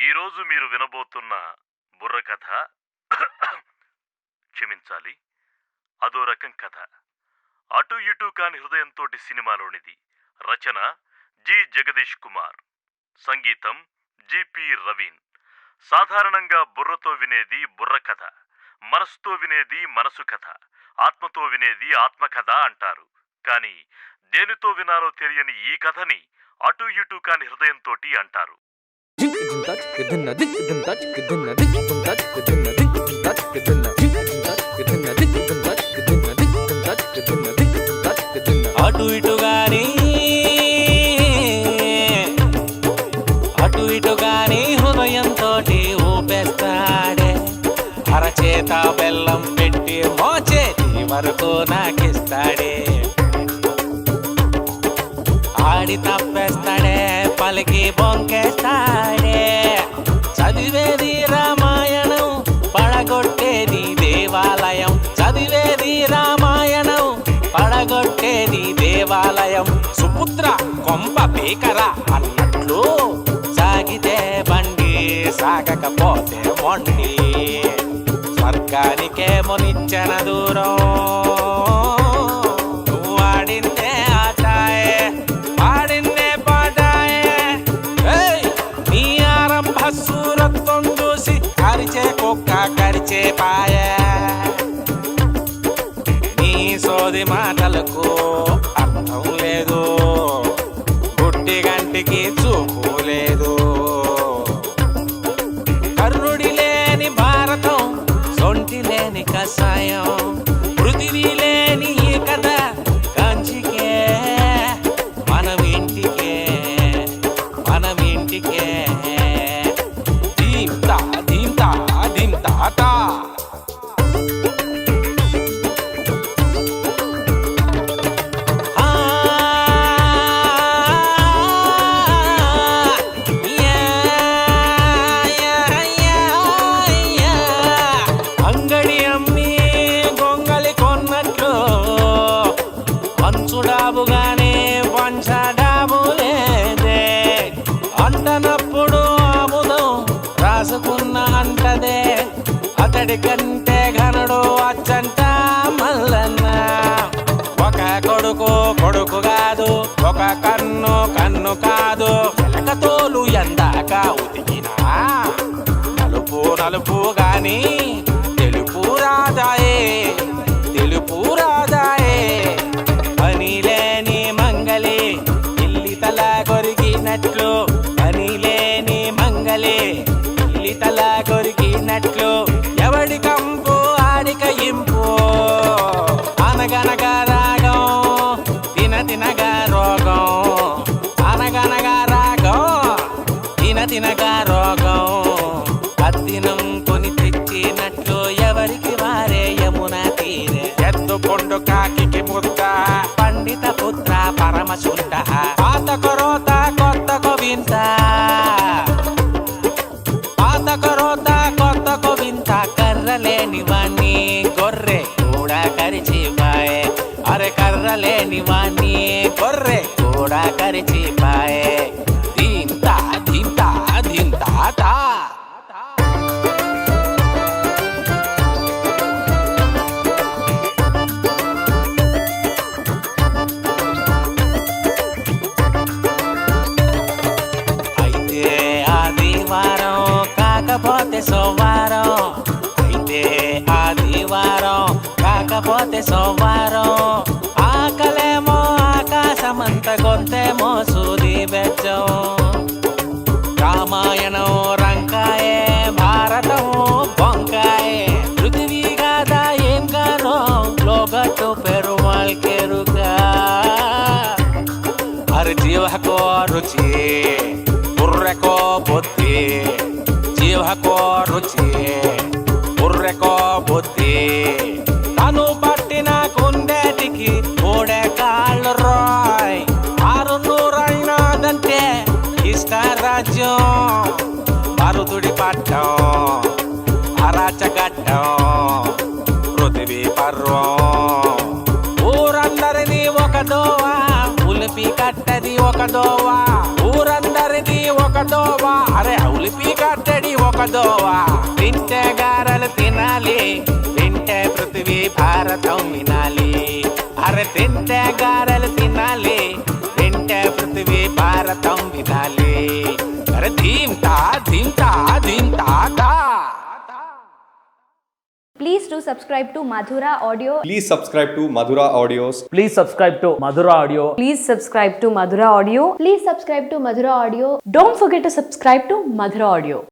ఈరోజు మీరు వినబోతున్న బుర్రకథ క్షమించాలి, అదో రకం కథ. అటు ఇటు కాని హృదయంతోటి సినిమాలోనిది. రచన జి జగదీష్ కుమార్, సంగీతం జిపి రవీన్. సాధారణంగా బుర్రతో వినేది బుర్రకథ, మనసుతో వినేది మనసు కథ, ఆత్మతో వినేది ఆత్మకథ అంటారు. కానీ దేనితో వినాలో తెలియని ఈ కథని అటు ఇటు కాని హృదయంతోటి అంటారు. అటు ఇటు గాని హృదయంతో ఊపేస్తాడే, అరచేత బెల్లం పెట్టి మోచేతి వరకు నాకిస్తాడే. ఆడి తప్పేస్తాడే, పలికి బొంకేస్తాడే. చదివేది రామాయణం, పడగొట్టేది దేవాలయం. చదివేది రామాయణం, పడగొట్టేది దేవాలయం. సుపుత్ర కొంప పీకరా అన్నట్లు సాగితే బండి, సాగకపోతే మొండి. స్వర్గానికేమో నిచ్చెన దూరం, వాడిందే ఆటాయే, వాడిందే పాటాయే. నీ ఆరంభ సూరత్వం చూసి కరిచే కుక్క కరిచే పాయే. నీ సోది మాటలకు అర్థం లేదు, గుడ్డి గంటికి చూపు లేదు. కర్ణుడి లేని భారతం, సొంటి లేని కషాయం, పృథివీ లేని ఈ కథ కంచికే, మనం ఇంటికే. ధీంతా ధీంతా ధీంతా. అంగడి అమ్మి గొంగలి కొన్నట్లు అంచుడాబుగానే వంచడాబు లేదే. అంటనప్పుడు ఆముదం రాసుకున్న అంటదే, అతడి కంటే ఘనుడు అచ్చంట మల్లన్న. ఒక కొడుకు కాదు, ఒక కన్ను కాదు. ఎలకతోలు ఎందాక ఉతికినా నలుపు గాని తెలుపు రాదాయే. పని లేని మంగళి ఇల్లి తల కొరిగినట్లు, పని లేని మంగళి ఇల్లి తల కొరిగినట్లు. ఎవడి కంపు ఆడిక ఇంపు, అనగనగా రాగం, తినగా రోగం. అనగనగా రాగం, తినగా రోగం. అద్దినం కొని తెచ్చినట్లు ఎవరికి వారే యమునా తీరే. ఎత్తుకొండు కాకి ముద్ద, పండిత పుత్ర పరమశుంఠ. పాత కొరోత కొత్త కొవింత, పాత కొరోత కొత్త కొవింత. కర్రలేని వాణ్ణి గొర్రె కూడా కరిచిపాయే. అరే కర్రలేని వాణ్ణి గొర్రె కూడా కరిచిపాయే. ధీంతా ధీంతా ధీంతా తా. అయితే ఆదివారం కాకపోతే సోమవారం, అయితే ఆదివారం కాకపోతే సోమవారం. ఆకలేమో ఆకాశమంత, గొంతేమో సూది బెచ్చం. రామాయణం రంకాయే, భారతం బొంకాయే. పృథివీ గాదా ఏం గానో లోగట్టు పెరుమాళ్ కెరుగా. అరే జీవకో రుచి, బుర్రెకో బుద్ధి. జీవకో రుచి, బుర్రెకో బుద్ధి. తను పట్టిన కుందేటికి మూడే కాళ్ళు రాయ్. 600 అయినాదంటే ఇష్టారాజ్యం. మరుదుడి పట్టం, అరాచగట్టం, పృథివీ పర్వం. ఊరందరిది ఒక దోవ, ఉలిపి కట్టది ఒక దోవ. ఊరందరిది ఒక దోవా అరే అవులిపి కట్టడి ఒక దోవా తింటే గారెలు తినాలి తింటే పృథివీ భారతం వినాలి అరే తింటే గారెలు తినాలి తింటే పృథివీ భారతం వినాలి అరే ధీమ్తా ధీమ్తా ధీమ్తా తా. Please do subscribe to Madhura Audio. Please subscribe to Madhura Audios. Please subscribe to Madhura Audio. Please subscribe to Madhura Audio. Please subscribe to Madhura Audio. Don't forget to subscribe to Madhura Audio.